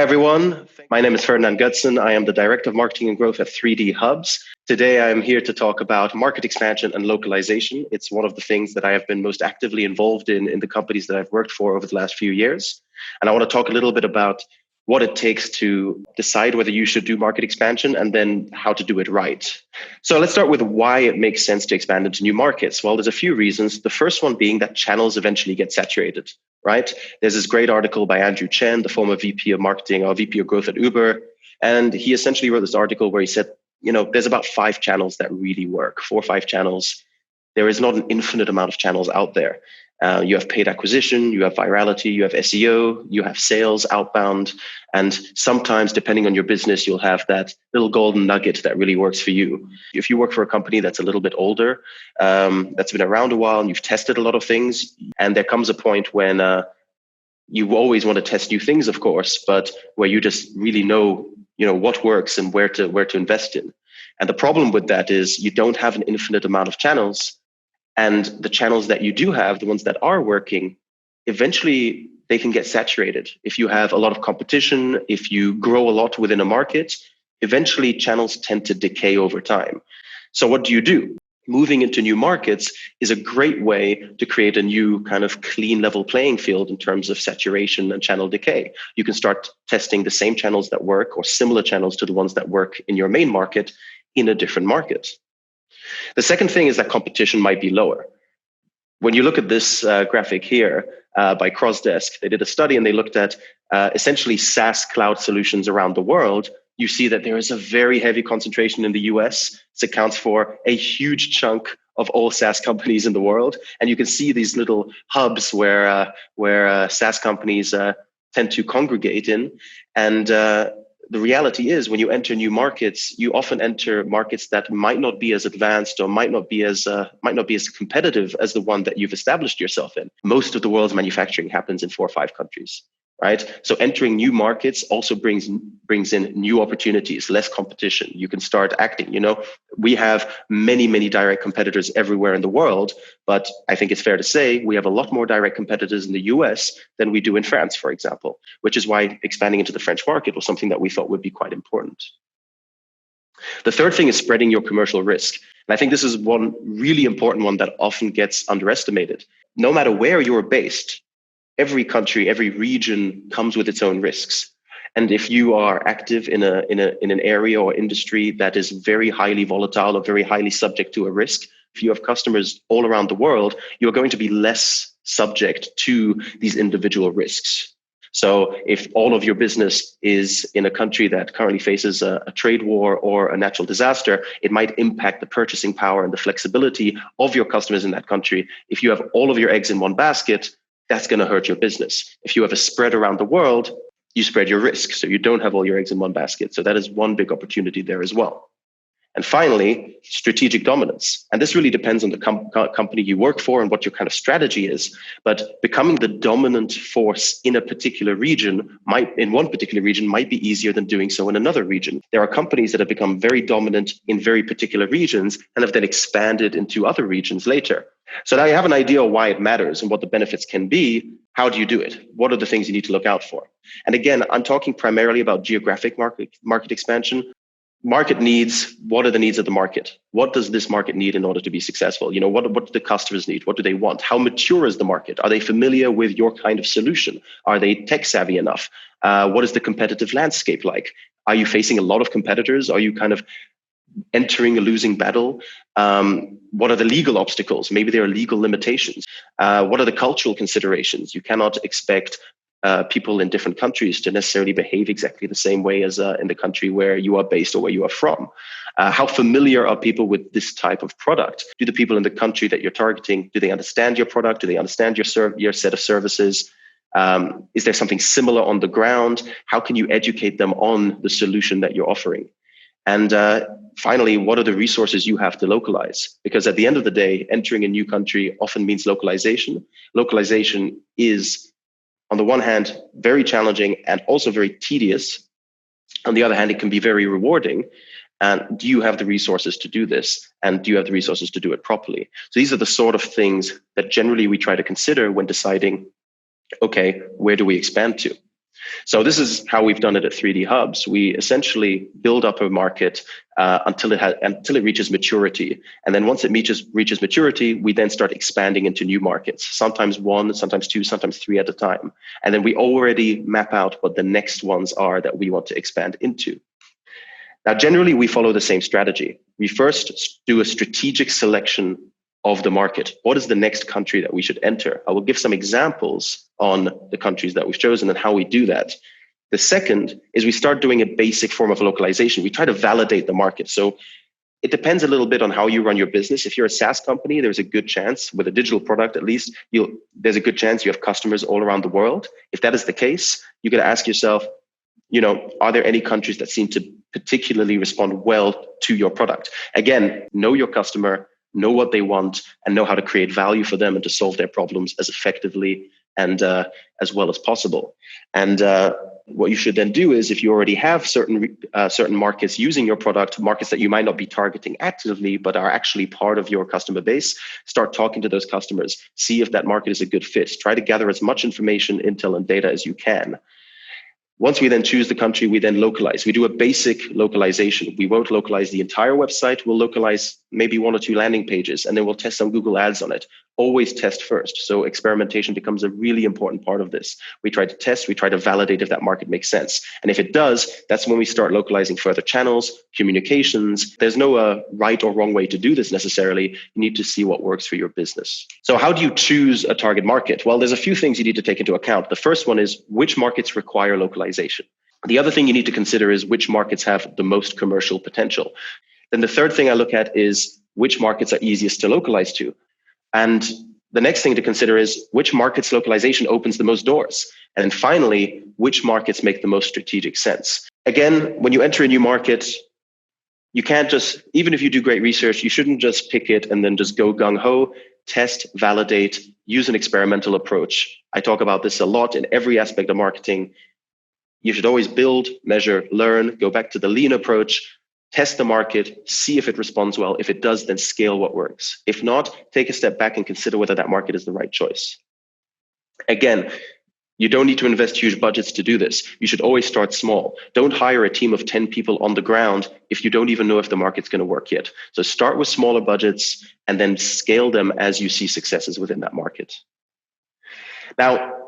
everyone. My name is Ferdinand Goetzen. I am the Director of Marketing and Growth at 3D Hubs. Today, I am here to talk about market expansion and localization. It's one of the things that I have been most actively involved in the companies that I've worked for over the last few years. And I want to talk a little bit about what it takes to decide whether you should do market expansion and then how to do it right. So let's start with why it makes sense to expand into new markets. Well, there's a few reasons. The first one being that channels eventually get saturated, right? There's this great article by Andrew Chen, the former VP of marketing or VP of growth at Uber. And he essentially wrote this article where he said, there's about 5 channels that really work, 4 or 5 channels. There is not an infinite amount of channels out there. You have paid acquisition, you have virality, you have SEO, you have sales outbound, and sometimes, depending on your business, you'll have that little golden nugget that really works for you. If you work for a company that's a little bit older, that's been around a while, and you've tested a lot of things, and there comes a point when you always want to test new things, of course, but where you just really know, what works and where to invest in. And the problem with that is you don't have an infinite amount of channels. And the channels that you do have, the ones that are working, eventually they can get saturated. If you have a lot of competition, if you grow a lot within a market, eventually channels tend to decay over time. So what do? Moving into new markets is a great way to create a new kind of clean level playing field in terms of saturation and channel decay. You can start testing the same channels that work or similar channels to the ones that work in your main market in a different market. The second thing is that competition might be lower. When you look at this graphic here by CrossDesk, they did a study and they looked at essentially SaaS cloud solutions around the world. You see that there is a very heavy concentration in the US. This accounts for a huge chunk of all SaaS companies in the world. And you can see these little hubs where SaaS companies tend to congregate in. And the reality is when you enter new markets, you often enter markets that might not be as advanced or might not be as competitive as the one that you've established yourself in. Most of the world's manufacturing happens in 4 or 5 countries, right? So entering new markets also brings in new opportunities, less competition. You can start acting. We have many, many direct competitors everywhere in the world, but I think it's fair to say we have a lot more direct competitors in the US than we do in France, for example, which is why expanding into the French market was something that we thought would be quite important. The third thing is spreading your commercial risk. And I think this is one really important one that often gets underestimated. No matter where you're based, every country, every region comes with its own risks. And if you are active in an area or industry that is very highly volatile or very highly subject to a risk, if you have customers all around the world, you're going to be less subject to these individual risks. So if all of your business is in a country that currently faces a trade war or a natural disaster, it might impact the purchasing power and the flexibility of your customers in that country. If you have all of your eggs in one basket, that's going to hurt your business. If you have a spread around the world, you spread your risk. So you don't have all your eggs in one basket. So that is one big opportunity there as well. And finally, strategic dominance. And this really depends on the company you work for and what your kind of strategy is. But becoming the dominant force in a particular region might be easier than doing so in another region. There are companies that have become very dominant in very particular regions and have then expanded into other regions later. So now you have an idea of why it matters and what the benefits can be. How do you do it? What are the things you need to look out for? And again, I'm talking primarily about geographic market expansion. Market needs, what are the needs of the market? What does this market need in order to be successful? What do the customers need? What do they want? How mature is the market? Are they familiar with your kind of solution? Are they tech savvy enough? What is the competitive landscape like? Are you facing a lot of competitors? Are you kind of entering a losing battle? What are the legal obstacles? Maybe there are legal limitations. What are the cultural considerations? You cannot expect people in different countries to necessarily behave exactly the same way as in the country where you are based or where you are from. How familiar are people with this type of product? Do the people in the country that you're targeting, do they understand your product? Do they understand your set of services? Is there something similar on the ground? How can you educate them on the solution that you're offering? And finally, what are the resources you have to localize? Because at the end of the day, entering a new country often means localization. Localization is, on the one hand, very challenging and also very tedious. On the other hand, it can be very rewarding. And do you have the resources to do this? And do you have the resources to do it properly? So these are the sort of things that generally we try to consider when deciding, okay, where do we expand to? So this is how we've done it at 3D Hubs. We essentially build up a market until it reaches maturity. And then once it reaches maturity, we then start expanding into new markets, sometimes one, sometimes two, sometimes three at a time. And then we already map out what the next ones are that we want to expand into. Now, generally, we follow the same strategy. We first do a strategic selection of the market. What is the next country that we should enter? I will give some examples on the countries that we've chosen and how we do that. The second is we start doing a basic form of localization. We try to validate the market. So it depends a little bit on how you run your business. If you're a SaaS company, there's a good chance, with a digital product at least, there's a good chance you have customers all around the world. If that is the case, you got to ask yourself, are there any countries that seem to particularly respond well to your product? Again, know your customer, know what they want, and know how to create value for them and to solve their problems as effectively and as well as possible. And what you should then do is, if you already have certain markets using your product, markets that you might not be targeting actively, but are actually part of your customer base, start talking to those customers, see if that market is a good fit. Try to gather as much information, intel, and data as you can. Once we then choose the country, we then localize. We do a basic localization. We won't localize the entire website. We'll localize maybe one or two landing pages, and then we'll test some Google ads on it. Always test first. So experimentation becomes a really important part of this. We try to test, we try to validate if that market makes sense. And if it does, that's when we start localizing further channels, communications. There's no right or wrong way to do this necessarily. You need to see what works for your business. So how do you choose a target market? Well, there's a few things you need to take into account. The first one is which markets require localization. The other thing you need to consider is which markets have the most commercial potential. Then the third thing I look at is which markets are easiest to localize to. And the next thing to consider is which markets localization opens the most doors. And then finally, which markets make the most strategic sense. Again, when you enter a new market, you can't just, even if you do great research, you shouldn't just pick it and then just go gung-ho. Test, validate, use an experimental approach. I talk about this a lot in every aspect of marketing. You should always build, measure, learn, go back to the lean approach. Test the market, see if it responds well. If it does, then scale what works. If not, take a step back and consider whether that market is the right choice. Again, you don't need to invest huge budgets to do this. You should always start small. Don't hire a team of 10 people on the ground if you don't even know if the market's going to work yet. So start with smaller budgets and then scale them as you see successes within that market. Now,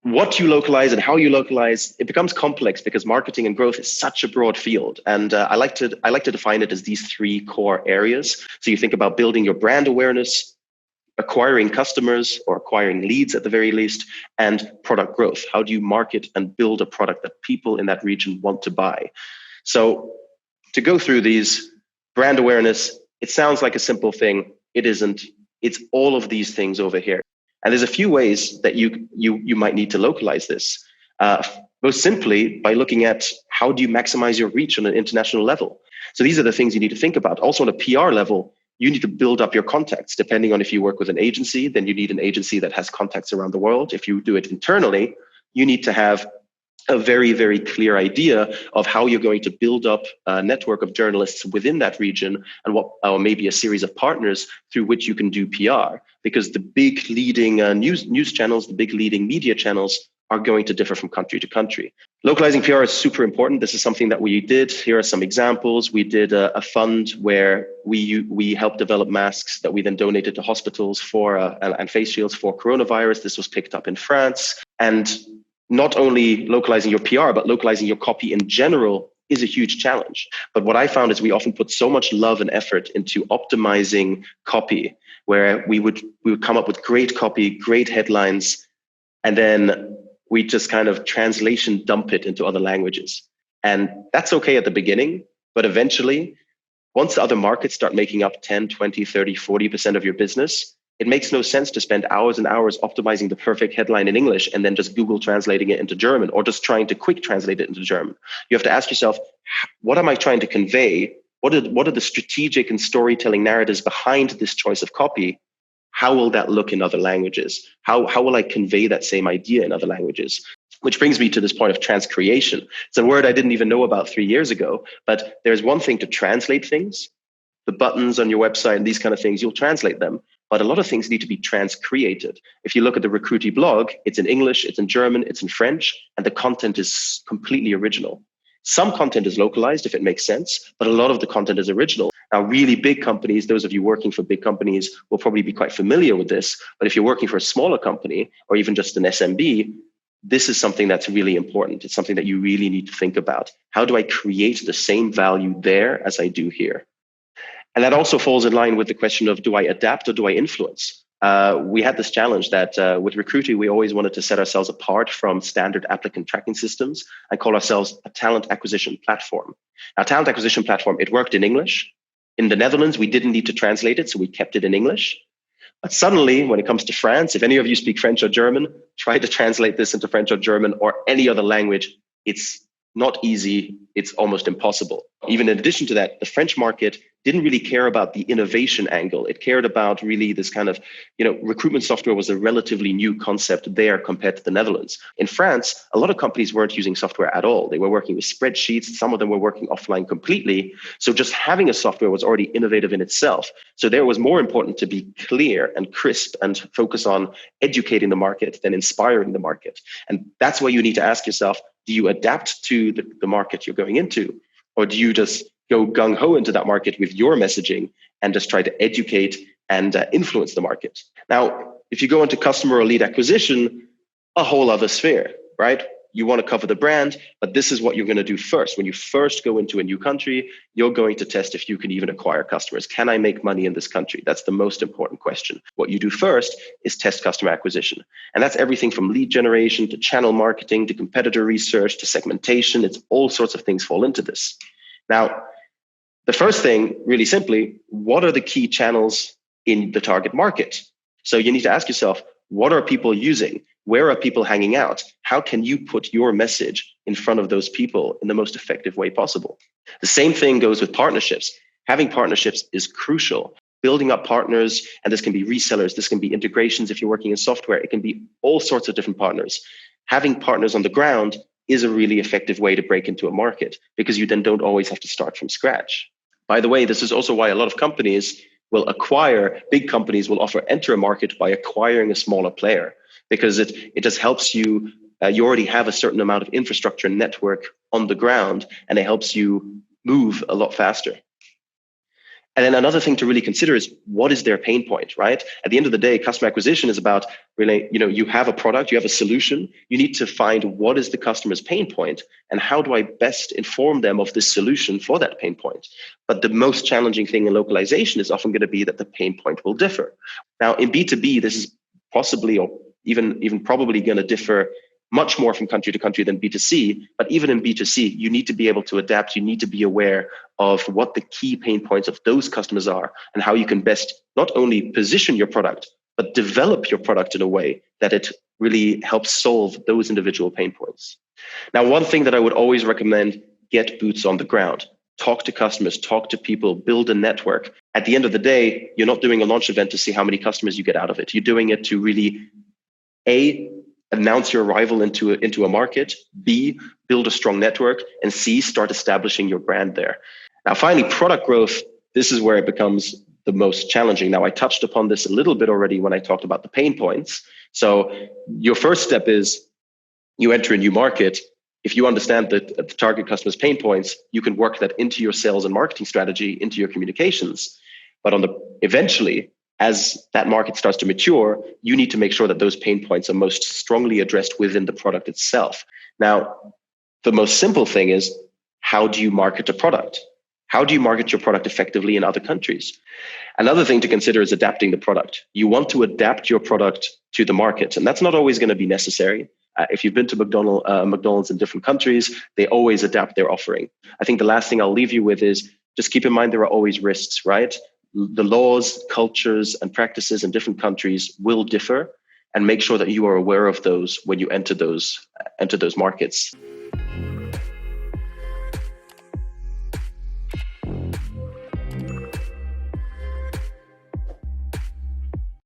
what you localize and how you localize, it becomes complex because marketing and growth is such a broad field. And I like to define it as these three core areas. So you think about building your brand awareness, acquiring customers or acquiring leads at the very least, and product growth. How do you market and build a product that people in that region want to buy? So to go through these, brand awareness, it sounds like a simple thing. It isn't. It's all of these things over here. And there's a few ways that you might need to localize this. Most simply by looking at how do you maximize your reach on an international level. So these are the things you need to think about. Also on a PR level, you need to build up your contacts. Depending on if you work with an agency, then you need an agency that has contacts around the world. If you do it internally, you need to have a very, very clear idea of how you're going to build up a network of journalists within that region and or maybe a series of partners through which you can do PR. Because the big leading news channels, the big leading media channels are going to differ from country to country. Localizing PR is super important. This is something that we did. Here are some examples. We did a fund where we helped develop masks that we then donated to hospitals and face shields for coronavirus. This was picked up in France. And not only localizing your PR, but localizing your copy in general is a huge challenge. But what I found is we often put so much love and effort into optimizing copy, where we would come up with great copy, great headlines, and then we just kind of translation dump it into other languages. And that's okay at the beginning, but eventually, once other markets start making up 10, 20, 30, 40% of your business, it makes no sense to spend hours and hours optimizing the perfect headline in English and then just Google translating it into German or just trying to quick translate it into German. You have to ask yourself, what am I trying to convey? What are the strategic and storytelling narratives behind this choice of copy? How will that look in other languages? How will I convey that same idea in other languages? Which brings me to this point of transcreation. It's a word I didn't even know about 3 years ago, but there's one thing to translate things. The buttons on your website and these kind of things, you'll translate them. but a lot of things need to be transcreated. If you look at the Recruity blog, it's in English, it's in German, it's in French, and the content is completely original. Some content is localized if it makes sense, but a lot of the content is original. Now, really big companies, those of you working for big companies will probably be quite familiar with this. But if you're working for a smaller company or even just an SMB, this is something that's really important. It's something that you really need to think about. How do I create the same value there as I do here? And that also falls in line with the question of, do I adapt or do I influence? We had this challenge that with Recruity, we always wanted to set ourselves apart from standard applicant tracking systems and call ourselves a talent acquisition platform. Now, talent acquisition platform, it worked in English. In the Netherlands, we didn't need to translate it, so we kept it in English. But suddenly, when it comes to France, if any of you speak French or German, try to translate this into French or German or any other language. It's not easy. It's almost impossible. Even in addition to that, the French market didn't really care about the innovation angle. It cared about really this kind of, recruitment software was a relatively new concept there compared to the Netherlands. In France, a lot of companies weren't using software at all. They were working with spreadsheets. Some of them were working offline completely. So just having a software was already innovative in itself. So there was more important to be clear and crisp and focus on educating the market than inspiring the market. And that's why you need to ask yourself, do you adapt to the market you're going into? Or do you just go gung-ho into that market with your messaging and just try to educate and influence the market? Now, if you go into customer or lead acquisition, a whole other sphere, right? You want to cover the brand, but this is what you're going to do first. When you first go into a new country, you're going to test if you can even acquire customers. Can I make money in this country? That's the most important question. What you do first is test customer acquisition. And that's everything from lead generation to channel marketing to competitor research to segmentation. It's all sorts of things fall into this. Now, the first thing, really simply, what are the key channels in the target market? So you need to ask yourself, what are people using? Where are people hanging out? How can you put your message in front of those people in the most effective way possible? The same thing goes with partnerships. Having partnerships is crucial. Building up partners, and this can be resellers, this can be integrations if you're working in software, it can be all sorts of different partners. Having partners on the ground is a really effective way to break into a market because you then don't always have to start from scratch. By the way, this is also why a lot of companies will acquire, big companies will enter a market by acquiring a smaller player, because it just helps you, you already have a certain amount of infrastructure and network on the ground, and it helps you move a lot faster. And then another thing to really consider is, what is their pain point, right? At the end of the day, customer acquisition is about really, you have a product, you have a solution, you need to find what is the customer's pain point and how do I best inform them of this solution for that pain point. But the most challenging thing in localization is often going to be that the pain point will differ. Now, in B2B, this is possibly or even probably going to differ much more from country to country than B2C. But even in B2C, you need to be able to adapt. You need to be aware of what the key pain points of those customers are and how you can best not only position your product, but develop your product in a way that it really helps solve those individual pain points. Now, one thing that I would always recommend, get boots on the ground. Talk to customers, talk to people, build a network. At the end of the day, you're not doing a launch event to see how many customers you get out of it. You're doing it to really, A, announce your arrival into a market, B, build a strong network, and C, start establishing your brand there. Now, finally, product growth, this is where it becomes the most challenging. Now, I touched upon this a little bit already when I talked about the pain points. So your first step is you enter a new market. If you understand the target customer's pain points, you can work that into your sales and marketing strategy, into your communications. But eventually, as that market starts to mature, you need to make sure that those pain points are most strongly addressed within the product itself. Now, the most simple thing is, how do you market a product? How do you market your product effectively in other countries? Another thing to consider is adapting the product. You want to adapt your product to the market, and that's not always going to be necessary. If you've been to McDonald's in different countries, they always adapt their offering. I think the last thing I'll leave you with is just keep in mind there are always risks, right? The laws, cultures, and practices in different countries will differ, and make sure that you are aware of those when you enter those markets.